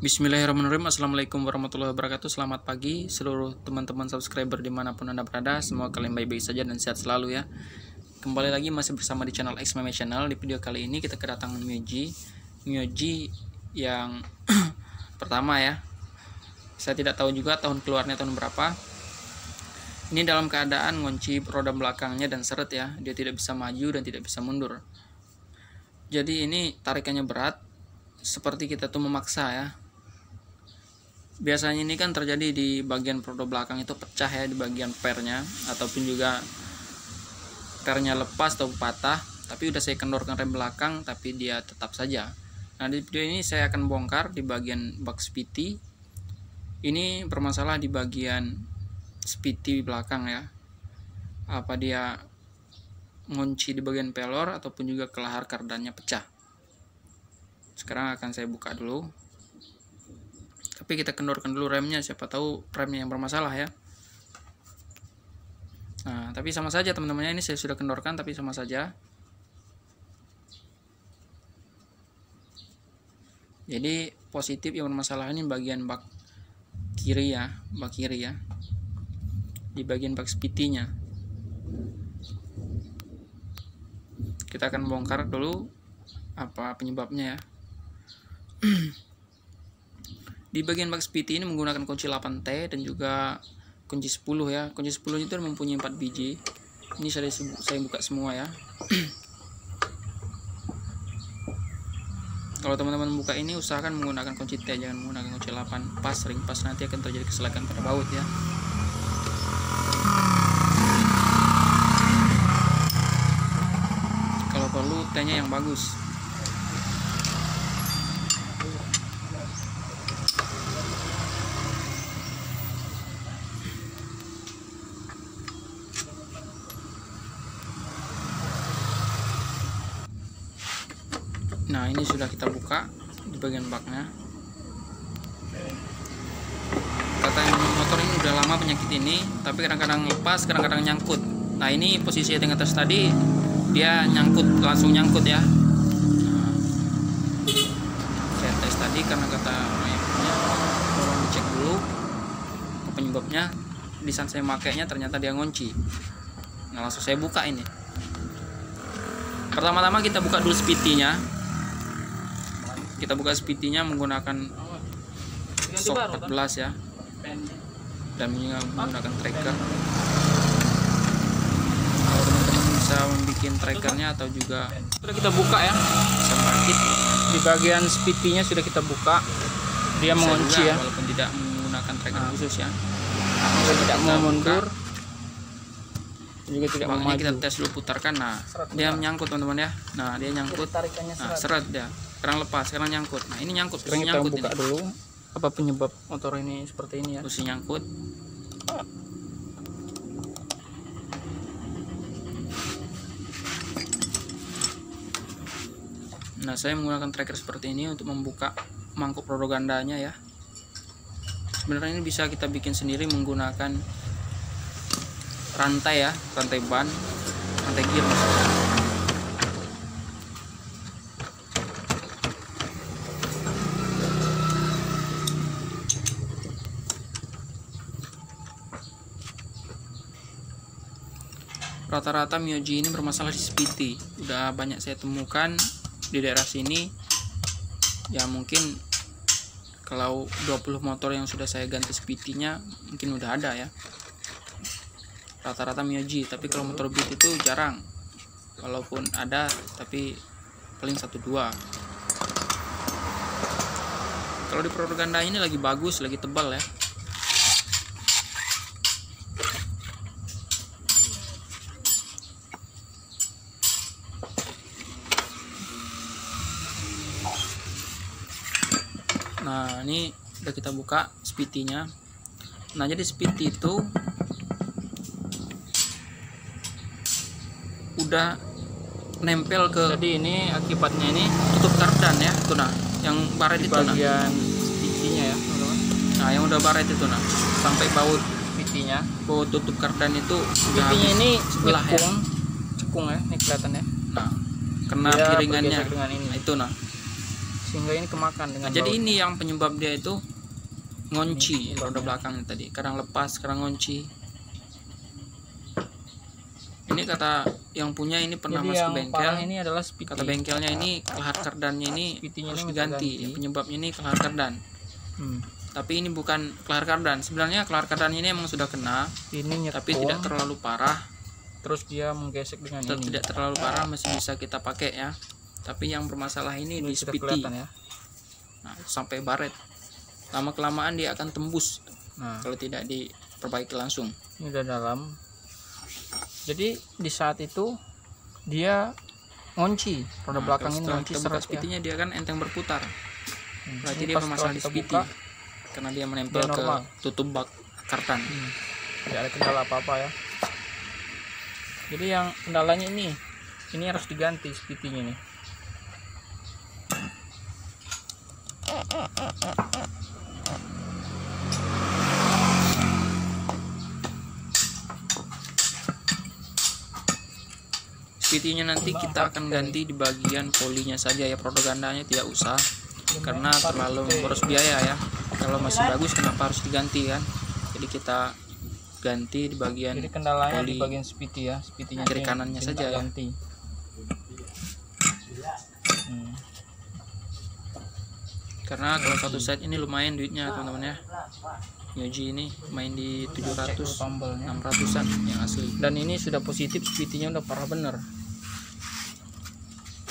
Bismillahirrahmanirrahim. Assalamualaikum warahmatullahi wabarakatuh. Selamat pagi seluruh teman-teman subscriber dimanapun anda berada. Semoga kalian baik-baik saja dan sehat selalu ya. Kembali lagi masih bersama di channel XMM Channel. Di video kali ini kita kedatangan Myoji yang pertama ya. Saya tidak tahu juga tahun keluarnya tahun berapa. Ini dalam keadaan ngunci roda belakangnya dan seret ya. Dia tidak bisa maju dan tidak bisa mundur. Jadi ini tarikannya berat, seperti kita tuh memaksa ya. Biasanya ini kan terjadi di bagian roda belakang itu pecah ya, di bagian pernya, ataupun juga pernya lepas atau patah. Tapi udah saya kendorkan rem belakang, tapi dia tetap saja. Nah di video ini saya akan bongkar di bagian bak spiti. Ini bermasalah di bagian spiti belakang ya. Apa dia ngunci di bagian pelor ataupun juga kelahar kardannya pecah. Sekarang akan saya buka dulu. Tapi kita kendorkan dulu remnya, siapa tahu remnya yang bermasalah ya. Nah, tapi sama saja teman-temannya, ini saya sudah kendorkan tapi sama saja. Jadi positif yang bermasalah ini bagian bak kiri ya, di bagian bak spitinya. Kita akan bongkar dulu apa penyebabnya ya. Di bagian bak spiti ini menggunakan kunci 8T dan juga kunci 10 ya. Kunci 10 itu mempunyai 4 biji. Ini saya buka semua ya. Kalau teman-teman buka ini usahakan menggunakan kunci T, jangan menggunakan kunci 8. Ring pas nanti akan terjadi kecelakaan pada baut ya. Kalau perlu T-nya yang bagus. Nah ini sudah kita buka di bagian baknya. Katanya motor ini udah lama penyakit ini, tapi kadang-kadang lepas, kadang-kadang nyangkut. Nah ini posisi yang atas tadi dia nyangkut, langsung nyangkut ya. Nah, saya tes tadi karena kata orangnya tolong dicek dulu penyebabnya. Di saat saya makainya ternyata dia ngunci. Nah langsung saya buka ini. Pertama-tama kita buka dulu spitinya. Kita buka spitinya menggunakan sok 14 ya, dan menggunakan tracker. Kalau teman-teman bisa membuat trackernya atau juga sudah kita buka ya, bisa merakit. Di bagian spitinya sudah kita buka, dia mengunci ya, walaupun tidak menggunakan tracker khusus ya. Nah, tidak mau mundur, juga tidak mau maju. Kita tes dulu, putarkan. Nah dia menyangkut teman-teman ya. Nah dia nyangkut, nah seret dia. Sekarang lepas, sekarang nyangkut. Nah ini nyangkut, sekarang kita buka ini dulu apa penyebab motor ini seperti ini ya. Terus nyangkut. Nah saya menggunakan tracker seperti ini untuk membuka mangkuk roda gandanya ya. Sebenarnya ini bisa kita bikin sendiri menggunakan rantai ya, rantai ban, rantai gear maksudnya. Rata-rata Myoji ini bermasalah di spiti. Udah banyak saya temukan di daerah sini. Ya mungkin kalau 20 motor yang sudah saya ganti spitinya mungkin udah ada ya. Rata-rata Myoji, tapi kalau motor Beat itu jarang. Walaupun ada tapi paling 1-2. Kalau di produk ganda ini lagi bagus, lagi tebal ya. Nah ini udah kita buka spitinya. Nah jadi spiti itu udah nempel ke, jadi ini akibatnya ini tutup kardan ya, tuh nah yang baret di itu bagian spitinya ya teman-teman. Nah yang udah baret itu nah sampai baut spitinya, baut tutup kardan itu spitinya ini sebelah ya, cekung ya, ini kelihatan ya. Nah kena piringannya, nah, itu nah sehingga ini kemakan dengan Jadi baut. ini yang penyebab dia itu ngunci roda belakang tadi, kadang lepas, kadang ngunci. Ini kata yang punya ini pernah Jadi masuk yang bengkel. parah ini adalah spiti. Kata bengkelnya ini kelahar kardannya ini Spitinya harus ini diganti. minta ganti. Penyebabnya ini kelahar kardan. Tapi ini bukan kelahar kardan. Sebenarnya kelahar kardan ini emang sudah kena, Ini nyetrum, tapi tidak terlalu parah. terus dia menggesek dengan ini. Tidak terlalu parah, masih bisa kita pakai ya. Tapi yang bermasalah ini di sudah spiti. kelihatan ya. Nah, sampai baret. Lama kelamaan dia akan tembus Nah, kalau tidak diperbaiki langsung. ini udah dalam. Jadi di saat itu dia ngunci roda belakang ini, Nah, ngunci kita buka seret ya. spitinya dia kan enteng berputar. Berarti Ini dia pas bermasalah di setelah kita spiti. buka, Karena dia menempel dia ke normal. tutup bak kardan. tidak ada kendala apa-apa ya. Jadi yang kendalanya ini harus diganti spitinya nih. Spitinya nanti kita akan ganti di bagian polinya saja ya, propagandanya tidak usah karena terlalu boros biaya ya. Kalau masih bagus kenapa harus diganti kan? Jadi kita ganti di bagian Jadi kendalanya poli di bagian spiti ya, spitinya kiri ini kanannya minta saja ya. ganti. Karena kalau satu set ini lumayan duitnya teman-teman ya. Yoji ini main di 700 Tombelnya. 600-an yang asli. Dan ini sudah positif, spitinya udah parah bener.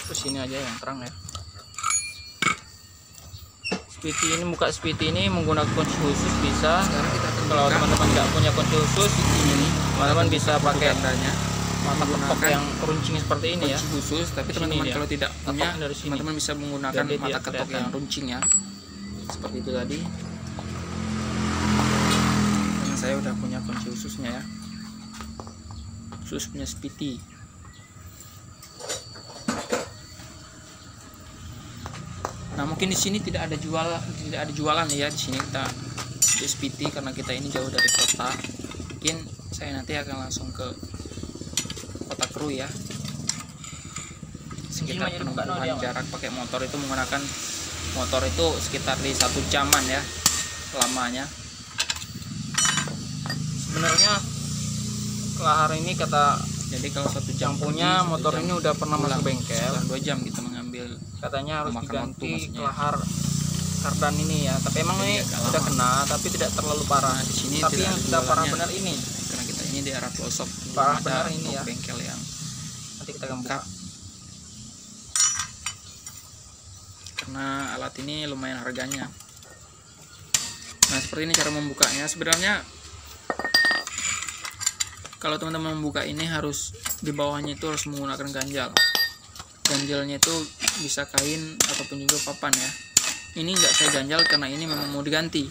Terus ini aja yang terang ya. Spiti ini, buka spiti ini menggunakan kunci khusus bisa. Sekarang kita akan Kalau buka teman-teman nggak punya kunci khusus, ini teman-teman bisa pakai propagandanya mata ketok menggunakan yang runcing seperti ini ya. kunci khusus, tapi Di sini teman-teman dia. kalau tidak punya, Ketoknya dari sini. teman-teman bisa menggunakan Jadi dia mata ketok kelihatan. yang runcing ya, seperti itu tadi. Karena saya udah punya kunci khususnya ya, khusus punya spiti. Nah mungkin di sini tidak ada jualan ya di sini kita di spiti karena kita ini jauh dari kota. Mungkin saya nanti akan langsung ke kota Kru ya, sekitar penempuhan jarak pakai motor itu menggunakan motor itu sekitar di 1 jaman ya lamanya. Sebenarnya kelahar ini kata Jadi kalau 1 jam yang punya pergi, 1 motor jam ini udah pernah pulang. masuk bengkel, Sekitar 2 jam kita mengambil. katanya harus Memakan waktu diganti maksudnya. kelahar kardan ini ya. Tapi emang Jadi ini agak udah lama. kena, tapi tidak terlalu parah. Nah, di sini Tapi tidak yang ada sudah parah jualannya. benar ini. Karena kita ini di arah pelosok, Parah belum benar ada ini ya. bengkel yang Nanti kita akan buka. lengkap. Karena alat ini lumayan harganya. Nah seperti ini cara membukanya. Sebenarnya kalau teman-teman membuka ini harus di bawahnya itu harus menggunakan ganjal. Ganjalnya itu bisa kain ataupun juga papan ya. Ini nggak saya ganjal karena ini memang mau diganti,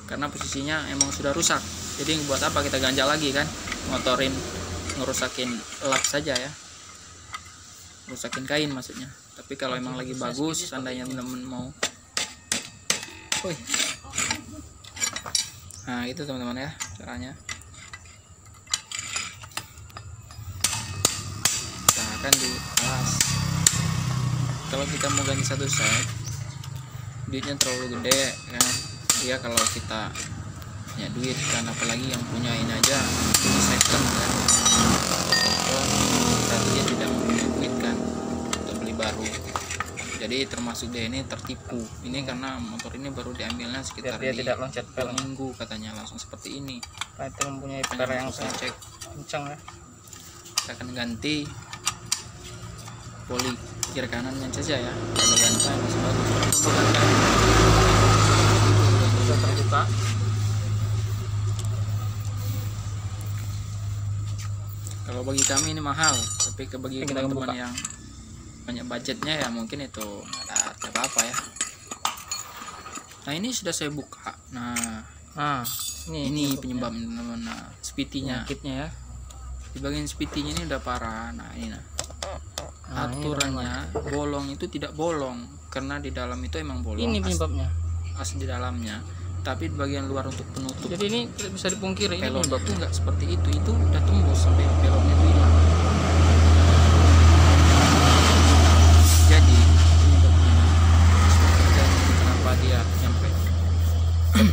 karena posisinya emang sudah rusak. Jadi buat apa kita ganjal lagi kan, ngotorin, ngerusakin lap saja ya, rusakin kain maksudnya. Tapi kalau emang lagi bagus, seandainya teman-teman mau, nah itu teman-teman ya caranya. Usahakan di alas. Kalau kita mau ganti satu set, duitnya terlalu gede kan. Dia kalau kita punya duit kan, apalagi yang punya ini aja ini second kan, berarti dia tidak punya duit kan untuk beli baru. Jadi termasuk dia ini tertipu. Ini karena motor ini baru diambilnya sekitar Biar dia di tidak loncat 2 pel. minggu katanya langsung seperti ini. Nah, itu mempunyai Makanya per yang langsung saya cek, kencang ya. kita akan ganti poli kiri kanannya saja ya. Kalau ganti masih bagus. Sudah terbuka. Kalau bagi kami ini mahal, tapi bagi Kita akan teman-teman buka. yang banyak budgetnya ya mungkin itu nggak ada apa-apa ya. Nah ini sudah saya buka. Nah Nah, ini penyebab teman-teman. Nah spitinya penyakitnya ya. di bagian spitinya ini udah parah. Nah ini nah Nah, ini aturannya bolong itu tidak bolong karena di dalam itu emang bolong. Ini penyebabnya. As di dalamnya, tapi di bagian luar untuk penutup. Jadi ini tidak bisa dipungkiri, ini pelon itu penyebabnya. nggak seperti itu udah tembus sampai pelonnya itu hilang. Jadi penyebabnya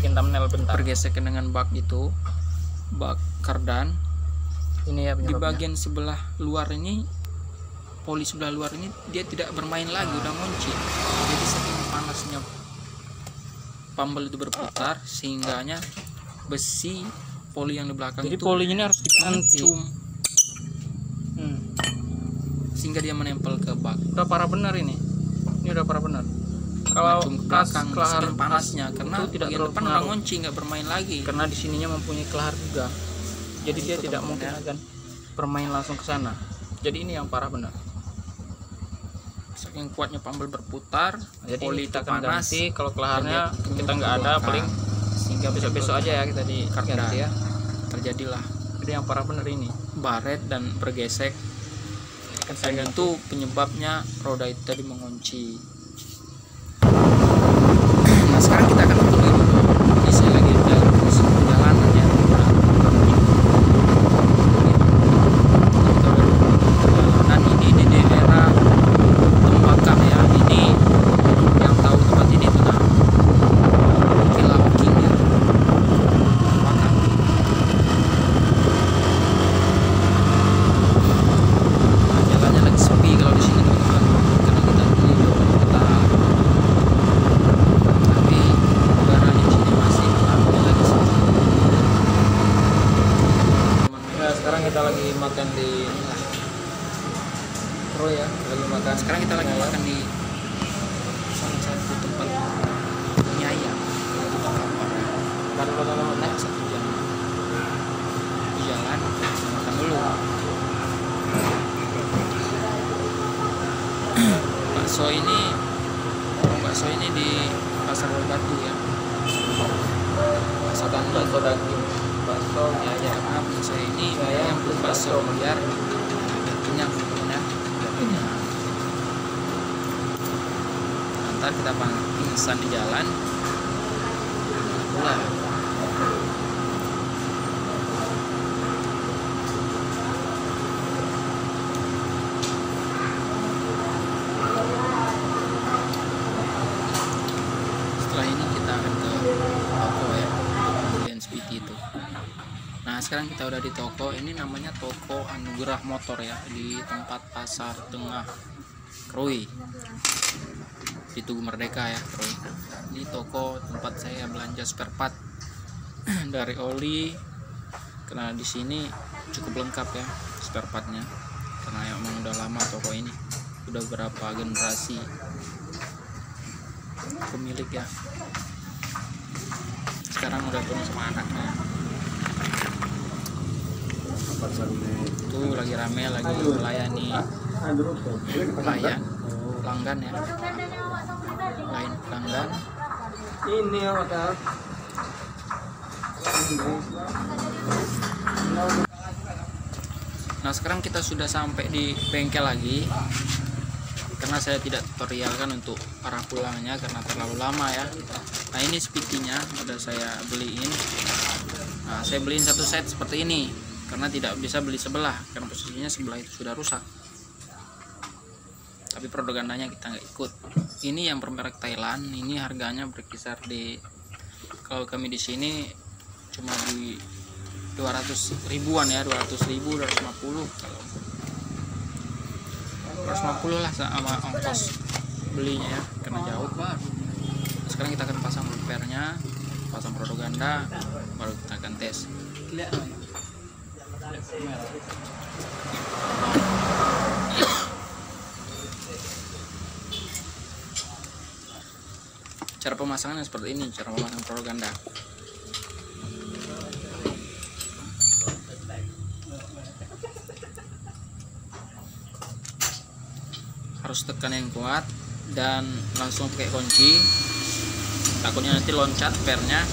bikin thumbnail bentar. pergesekan dengan bak itu, bak kardan. Ini ya Di penyebabnya. bagian sebelah luar ini, poli sebelah luar ini dia tidak bermain lagi, udah ngunci. Jadi saking panasnya pambel itu berputar sehingganya besi poli yang di belakang Jadi itu polinya ini harus diganti. mencum, sehingga dia menempel ke bak. Udah parah benar ini. Ini udah parah benar. Kalau Mencum ke belakang saking panasnya, karena itu tidak bagian terlalu depan udah pengaruh. ngunci, nggak bermain lagi. Karena di sininya mempunyai kelahar juga. Jadi dia Itu tidak teman-teman mungkin ya. akan bermain langsung ke sana. Jadi ini yang parah benar. Saking kuatnya pambel berputar, Jadi poli kita itu akan panas, ganti. Kalau kelaharnya dan dia kita nggak ada, belakang. paling Sehingga besok-besok aja ya kita kardan. diganti ya. Terjadilah Jadi yang parah benar ini. baret dan bergesek. Akan saya Dan ganti. itu penyebabnya roda itu tadi mengunci. Nah sekarang kita akan tunggu dulu. Ini saya lagi dalam proses perjalanan ya. Dan ini di daerah Tembakau ya. Ini yang tahu tempat ini tuh nah, Villa King ya. Tembakau. Nah, jalannya lagi sepi kalau di sini teman-teman, karena kita di kota. Tapi udaranya di sini masih ramai lagi sepi. Ya, sekarang kita lagi makan di Pro ya, lagi makan. Sekarang kita lagi makan di salah satu tempat mie ayam yaitu Bang Lapar. Makan dulu teman-teman. Nah, 1 jam di jalan, makan dulu. Bakso ini di Pasar Batu ya. Bakso dan Bakso daging, bakso mie ayam. maaf saya ini Mie ayam yang plus bakso bakso. biar agak kenyang ya, agak kenyang. Ntar kita pingsan di jalan. Pulang. Setelah ini kita akan ke toko ya, pembelian speedy itu. Nah sekarang kita udah di toko. Ini namanya toko Anugerah Motor ya, di tempat Pasar Tengah Krui di Tugu Merdeka ya, Krui. Ini toko tempat saya belanja spare part dari oli, karena di sini cukup lengkap ya spare partnya, karena emang udah lama toko ini, udah berapa generasi pemilik ya. Sekarang udah turun sama anaknya. Tuh lagi rame, lagi melayani pelanggan ya, lain pelanggan. Ini ya hotel. Nah sekarang kita sudah sampai di bengkel lagi, karena saya tidak tutorialkan untuk arah pulangnya karena terlalu lama ya. Nah ini speedinya udah saya beliin. Nah saya beliin satu set seperti ini karena tidak bisa beli sebelah, karena posisinya sebelah itu sudah rusak. Tapi propagandanya kita nggak ikut. Ini yang bermerek Thailand, ini harganya berkisar di, kalau kami di sini cuma di 200 ribuan ya, 200.000, 250 kalau 250 lah sama ongkos belinya ya, karena jauh. Sekarang kita akan pasang repairnya, pasang propaganda, baru kita akan tes. Cara pemasangannya seperti ini, cara memasang propaganda. Harus tekan yang kuat dan langsung pakai kunci, takutnya nanti loncat pernya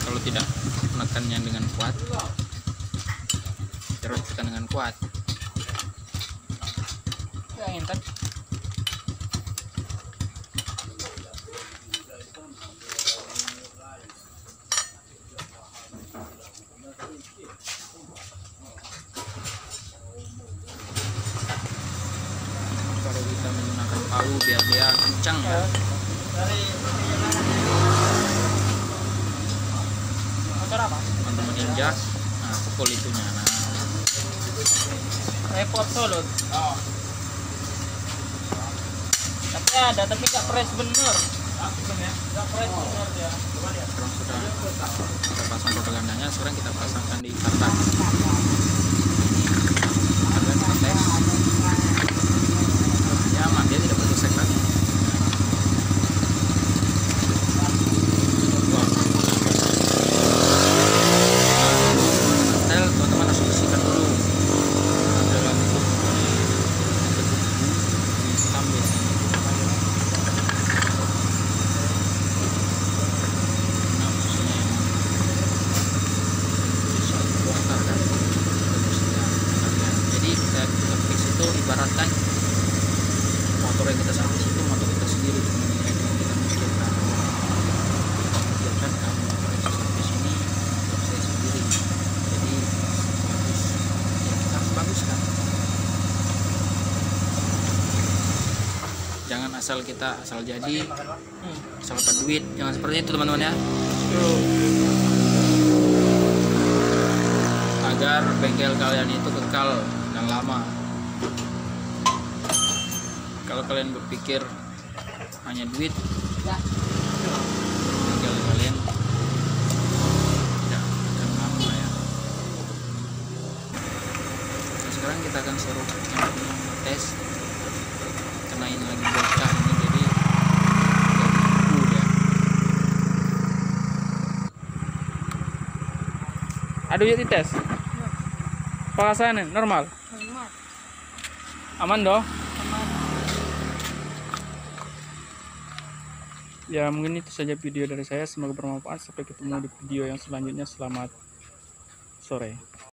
kalau tidak menekannya dengan kuat. Terus tekan dengan kuat. Ya, intan. Baru kita menggunakan palu biar dia kencang ya. teman-teman ninja. Nah, pukul itunya. Nah, Repot solot. Tapi nggak press bener. Nggak press bener dia. sekarang sudah kita pasang propagandanya. Sekarang kita pasangkan di kartan. Kemudian kita tes. Ya aman, dia tidak bergesek lagi. Teman-teman harus bersihkan dulu. Ada lampu hitam biasanya. Nah, khususnya yang bisa dibongkar kan, jadi kita fix itu ibaratkan motor yang kita servis itu motor kita sendiri, yang kita pikirkan kalau motor yang saya servis ini motor saya sendiri, jadi bagus ya, kita harus baguskan. Jangan asal jadi asal dapat duit, jangan seperti itu teman-teman ya. Agar bengkel kalian itu kekal dan lama. Kalau kalian berpikir hanya duit, bengkel kalian tidak akan lama ya. Nah, sekarang kita akan seru yang tes, kenain lagi bocah ini, jadi udah. Aduh ya dites. Perasaannya normal. Aman dong. Ya mungkin itu saja video dari saya, semoga bermanfaat. Sampai ketemu di video yang selanjutnya. Selamat sore.